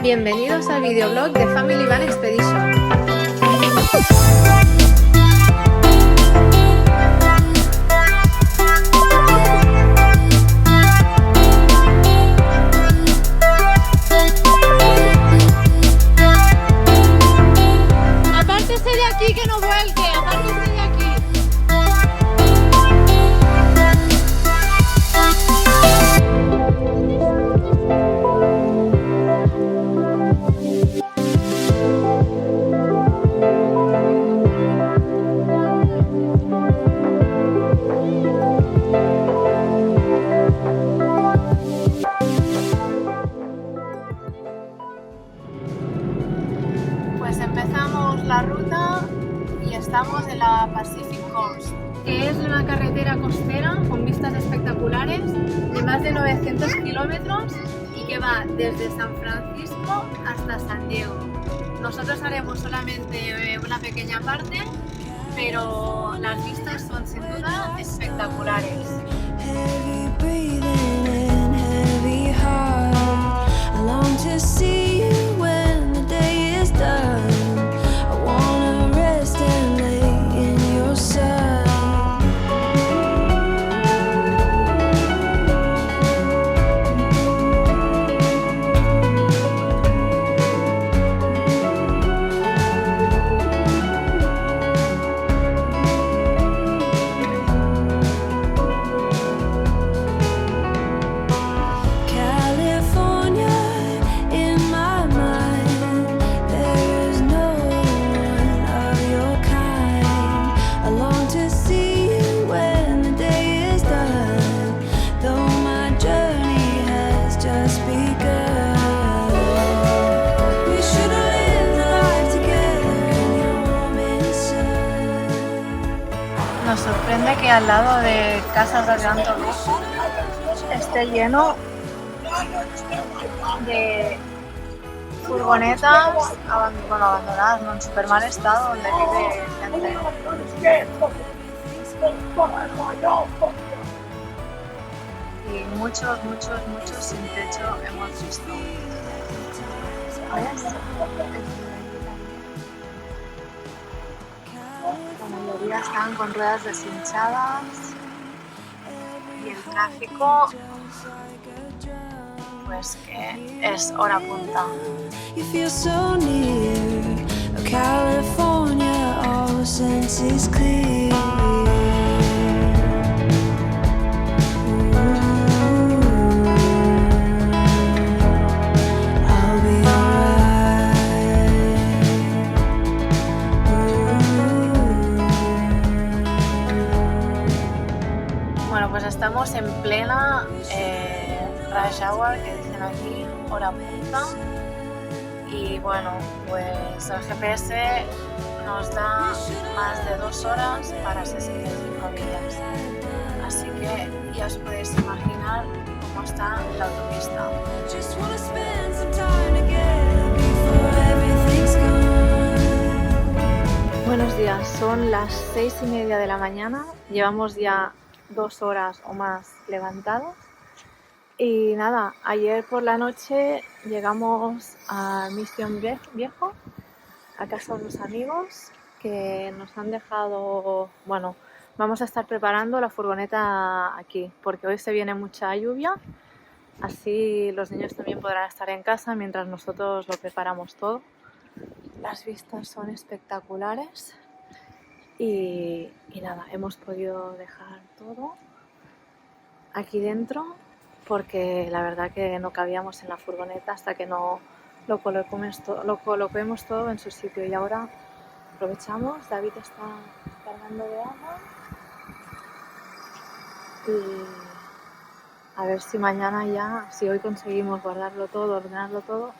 Bienvenidos al videoblog de Family Van Expedition. Apártese de aquí, que no vuelque, apártese de aquí. Pues empezamos la ruta y estamos en la Pacific Coast, que es una carretera costera con vistas espectaculares de más de 900 kilómetros y que va desde San Francisco hasta San Diego. Nosotros haremos solamente una pequeña parte, pero las vistas son sin duda espectaculares. Heavy breathing and heavy heart. I long to see you when the day is done. I wanna rest and lay in your sun. Nos sorprende que al lado de casas de tanto lujo esté lleno de furgonetas abandonadas, en súper mal estado, donde vive gente. Y muchos sin techo hemos visto. ¿Ves? La mayoría están con ruedas deshinchadas y el tráfico, pues que es hora punta. You feel so near. Oh, California, all senses clear. I'll be alright. Bueno, pues estamos en plena rush hour, que dicen aquí, hora punta. Y bueno, pues el GPS nos da más de 2 horas para 65 millas. Así que ya os podéis imaginar cómo está la autopista. Just wanna spend some time together before everything's gone. Buenos días, son las 6:30 de la mañana. Llevamos ya 2 horas o más levantados. Y nada, ayer por la noche llegamos a Mission Viejo, a casa de unos amigos que nos han dejado, bueno, vamos a estar preparando la furgoneta aquí, porque hoy se viene mucha lluvia, así los niños también podrán estar en casa mientras nosotros lo preparamos todo. Las vistas son espectaculares y nada, hemos podido dejar todo aquí dentro, porque la verdad que no cabíamos en la furgoneta hasta que no lo coloquemos todo en su sitio. Y ahora aprovechamos, David está cargando de agua y a ver si mañana ya, si hoy conseguimos guardarlo todo, ordenarlo todo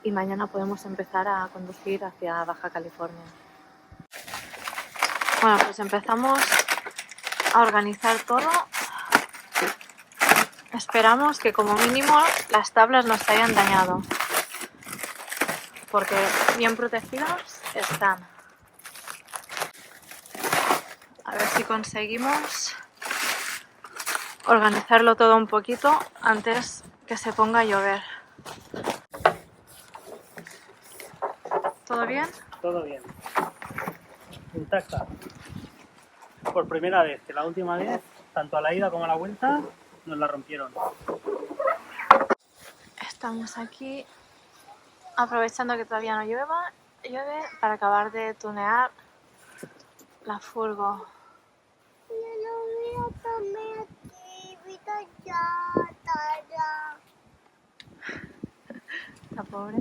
y mañana podemos empezar a conducir hacia Baja California. Bueno, pues empezamos a organizar todo. Esperamos que como mínimo las tablas no se hayan dañado, porque bien protegidas están. A ver si conseguimos organizarlo todo un poquito antes que se ponga a llover. ¿Todo bien? Todo bien. Intacta. Por primera vez, que la última vez, tanto a la ida como a la vuelta, nos la rompieron. Estamos aquí aprovechando que todavía no llueve para acabar de tunear la furgo. La pobre.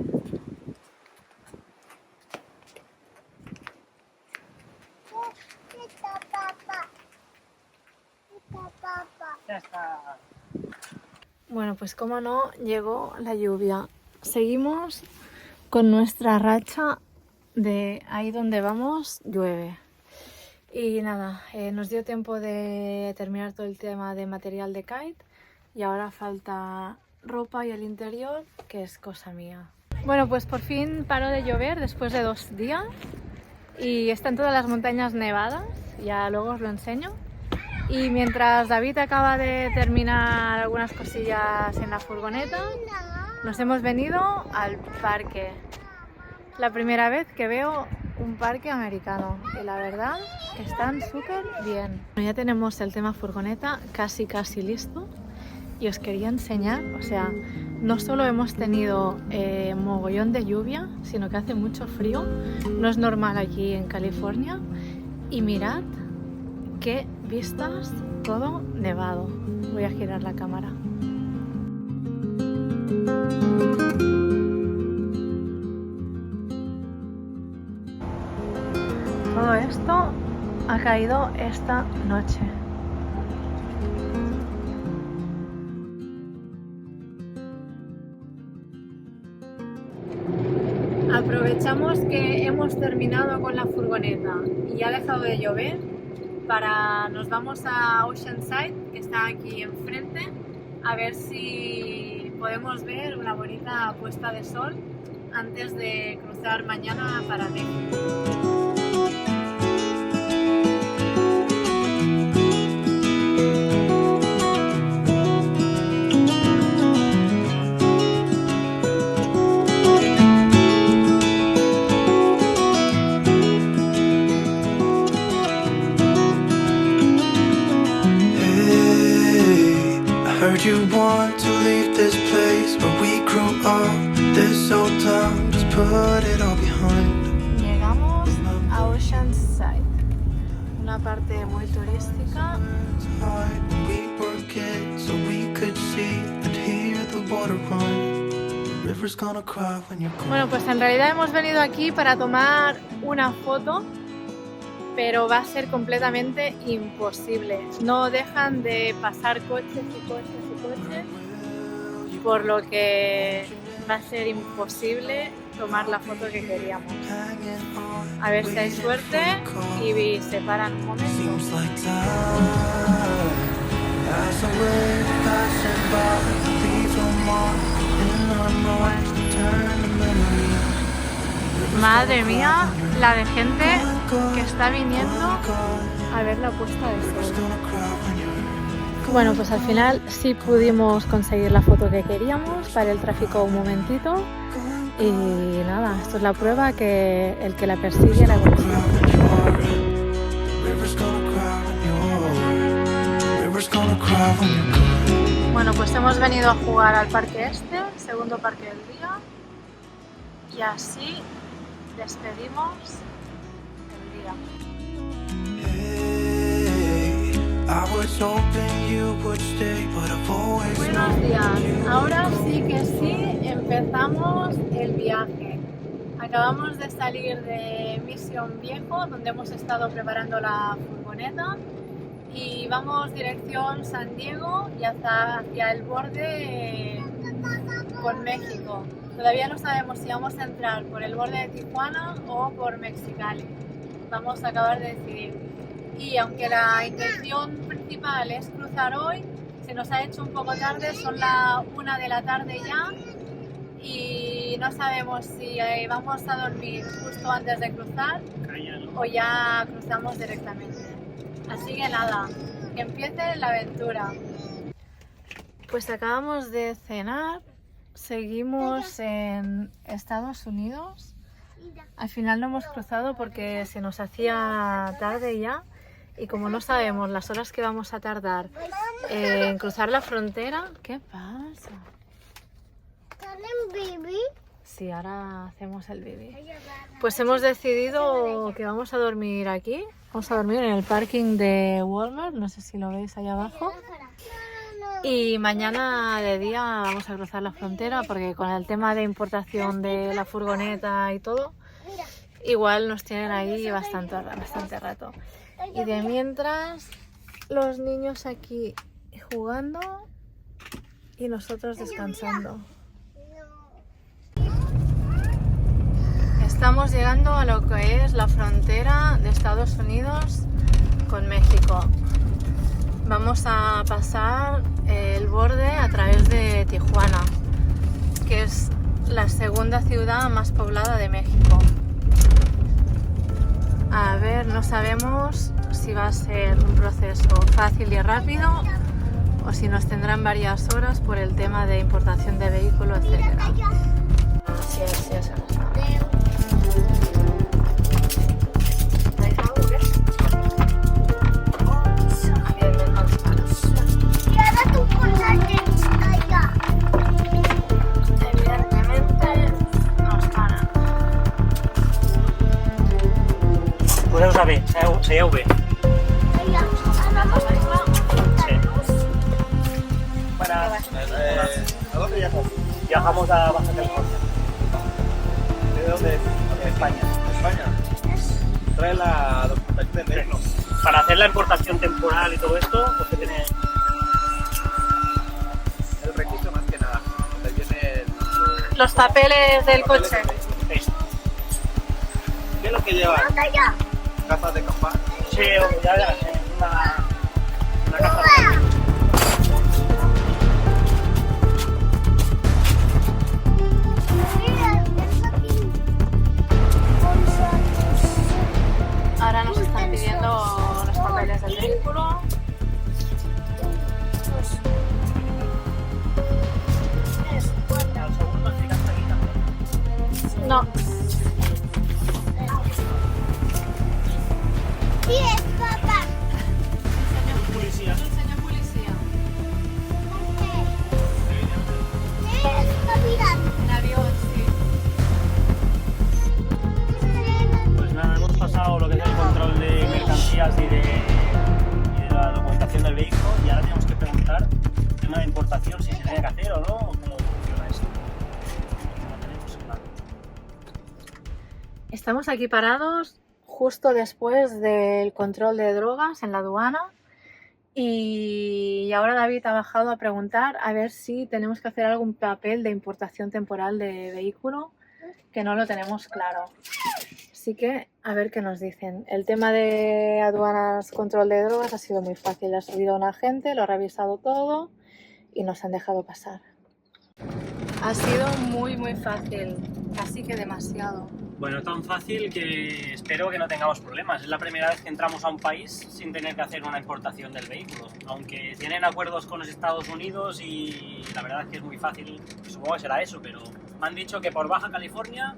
Ya está. Bueno, pues como no, llegó la lluvia. Seguimos con nuestra racha de ahí donde vamos, llueve. Y nada, nos dio tiempo de terminar todo el tema de material de kite y ahora falta ropa y el interior, que es cosa mía. Bueno, pues por fin paró de llover después de 2 días y están todas las montañas nevadas, ya luego os lo enseño. Y mientras David acaba de terminar algunas cosillas en la furgoneta, nos hemos venido al parque. La primera vez que veo un parque americano y la verdad que están súper bien. Ya tenemos el tema furgoneta casi listo y os quería enseñar, o sea, no solo hemos tenido mogollón de lluvia, sino que hace mucho frío, no es normal aquí en California, y mirad qué vistas, todo nevado. Voy a girar la cámara. Todo esto ha caído esta noche. Aprovechamos que hemos terminado con la furgoneta y ya ha dejado de llover. Nos vamos a Oceanside, que está aquí enfrente, a ver si podemos ver una bonita puesta de sol antes de cruzar mañana para México. You want to leave this place where we grew up, this old town, just put it all behind. Llegamos a Oceanside, una parte muy turística. We were kids, so we could see and hear the water run. The river's gonna cry when you're gone. Bueno, pues en realidad hemos venido aquí para tomar una foto, pero va a ser completamente imposible. No dejan de pasar coches y coches, por lo que va a ser imposible tomar la foto que queríamos. A ver si hay suerte y se paran un momento. Seems like time as a wave passing by, leaves a mark in our minds to turn to memory. Madre mía, la de gente que está viniendo a ver la puesta de sol. Bueno, pues al final sí pudimos conseguir la foto que queríamos, para el tráfico un momentito y nada, esto es la prueba que el que la persigue la consigue. Bueno, pues hemos venido a jugar al parque este, segundo parque del día, y así despedimos el día. Buenos días, ahora sí que sí empezamos el viaje. Acabamos de salir de Mission Viejo, donde hemos estado preparando la furgoneta, y vamos dirección San Diego y hacia el borde con México. Todavía no sabemos si vamos a entrar por el borde de Tijuana o por Mexicali. Vamos a acabar de decidir. Y aunque la intención principal es cruzar hoy, se nos ha hecho un poco tarde, son las 1 de la tarde ya, y no sabemos si vamos a dormir justo antes de cruzar o ya cruzamos directamente. Así que nada, que empiece la aventura. Pues acabamos de cenar, seguimos en Estados Unidos Al final no hemos cruzado porque se nos hacía tarde ya y como no sabemos las horas que vamos a tardar en cruzar la frontera... ¿Qué pasa? Sí, ahora hacemos el bibi. Pues hemos decidido que vamos a dormir aquí. Vamos a dormir en el parking de Walmart, no sé si lo veis allá abajo. Y mañana de día vamos a cruzar la frontera porque con el tema de importación de la furgoneta y todo, igual nos tienen ahí bastante rato. Y de mientras, los niños aquí jugando y nosotros descansando. Estamos llegando a lo que es la frontera de Estados Unidos con México. Vamos a pasar el borde a través de Tijuana, que es la segunda ciudad más poblada de México. A ver, no sabemos si va a ser un proceso fácil y rápido o si nos tendrán varias horas por el tema de importación de vehículos, etc. Así es. Podeu saber, seieu bé. ¿A dónde viajas? Viajamos a Baja California, ¿De dónde? de España. España. Trae la documentación del vehículo. Para hacer la importación temporal y todo esto, pues que tiene... El registro más que nada. Donde viene Los papeles del coche. esto. ¿Qué es lo que lleva? Gafas de campar. Sí, ya, una caja. Ahora nos están pidiendo los papeles del vehículo. Al segundo sí que hasta aquí también. No. Policía. Señor policía. Un avión, sí. Pues nada, hemos pasado lo que es el control de mercancías y de la documentación del vehículo y ahora tenemos que preguntar el tema de importación, si se tiene que hacer o no, o cómo funciona esto. No lo tenemos claro. Estamos aquí parados justo después del control de drogas en la aduana y ahora David ha bajado a preguntar a ver si tenemos que hacer algún papel de importación temporal de vehículo, que no lo tenemos claro. Así que a ver qué nos dicen. El tema de aduanas, control de drogas ha sido muy fácil. Ha subido un agente, lo ha revisado todo y nos han dejado pasar. Ha sido muy fácil, casi que demasiado. Bueno, tan fácil que espero que no tengamos problemas. Es la primera vez que entramos a un país sin tener que hacer una importación del vehículo. Aunque tienen acuerdos con los Estados Unidos y la verdad es que es muy fácil, supongo que será eso, pero me han dicho que por Baja California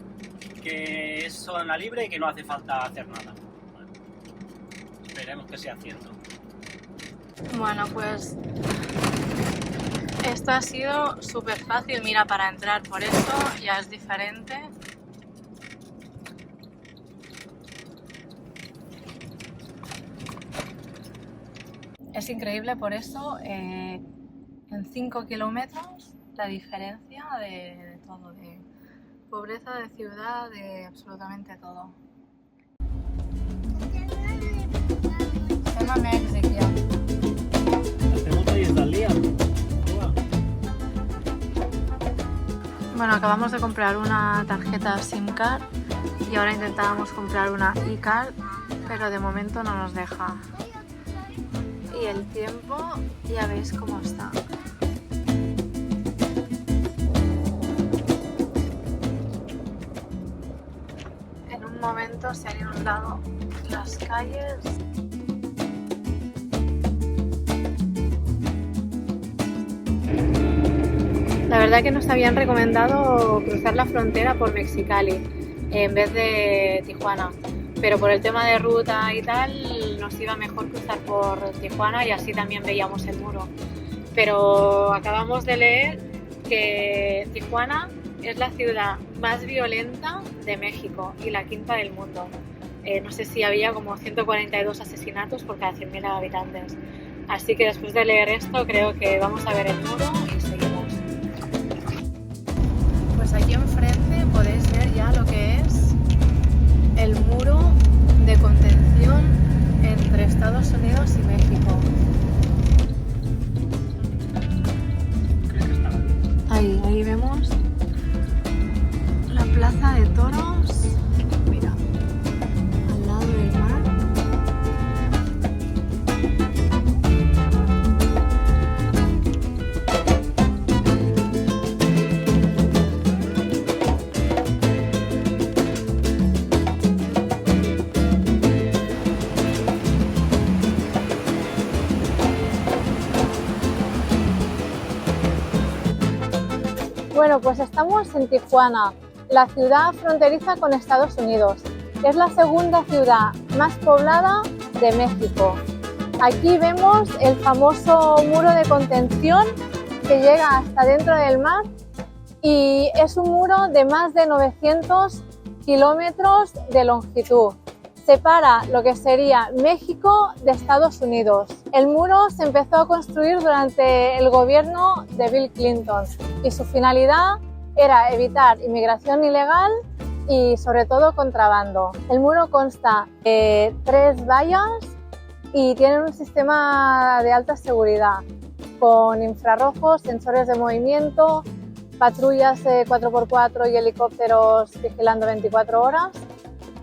que es zona libre y que no hace falta hacer nada. Bueno, esperemos que sea cierto. Bueno, pues esto ha sido súper fácil. Mira, para entrar por esto ya es diferente. Es increíble por eso, en 5 kilómetros, la diferencia de todo, de pobreza, de ciudad, de absolutamente todo. Tema México. Estem tot dies del dia. Bueno, acabamos de comprar una tarjeta SIM card y ahora intentábamos comprar una e-card, pero de momento no nos deja. Y el tiempo, ya veis cómo está. En un momento se han inundado las calles. La verdad que nos habían recomendado cruzar la frontera por Mexicali, en vez de Tijuana. Pero por el tema de ruta y tal, nos iba mejor cruzar por Tijuana y así también veíamos el muro. Pero acabamos de leer que Tijuana es la ciudad más violenta de México y la quinta del mundo. No sé si había como 142 asesinatos por cada 100.000 habitantes. Así que después de leer esto creo que vamos a ver el muro y seguimos. Pues aquí enfrente podéis ver ya lo que es el muro de contención entre Estados Unidos y México. Ahí vemos la plaza de toros. Mira, al lado del mar. Bueno, pues estamos en Tijuana, la ciudad fronteriza con Estados Unidos. Es la segunda ciudad más poblada de México. Aquí vemos el famoso muro de contención que llega hasta dentro del mar y es un muro de más de 900 kilómetros de longitud. Separa lo que sería México de Estados Unidos. El muro se empezó a construir durante el gobierno de Bill Clinton y su finalidad era evitar inmigración ilegal y sobre todo contrabando. El muro consta de 3 vallas y tiene un sistema de alta seguridad con infrarrojos, sensores de movimiento, patrullas 4x4 y helicópteros vigilando 24 horas.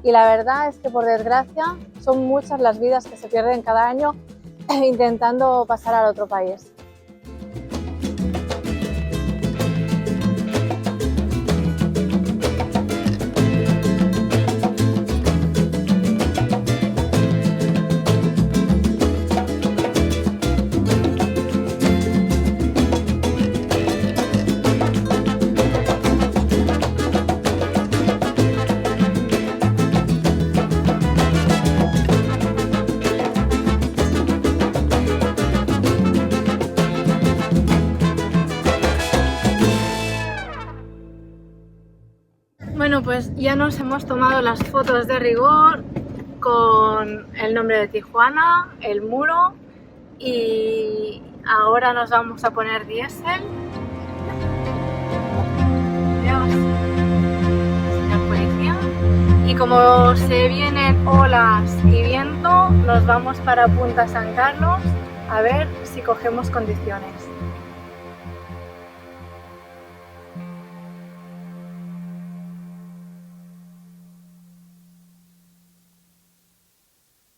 Y la verdad es que, por desgracia, son muchas las vidas que se pierden cada año intentando pasar al otro país. Bueno, pues ya nos hemos tomado las fotos de rigor con el nombre de Tijuana, el muro, y ahora nos vamos a poner diésel. Dios, señor policía. Y como se vienen olas y viento, nos vamos para Punta San Carlos a ver si cogemos condiciones.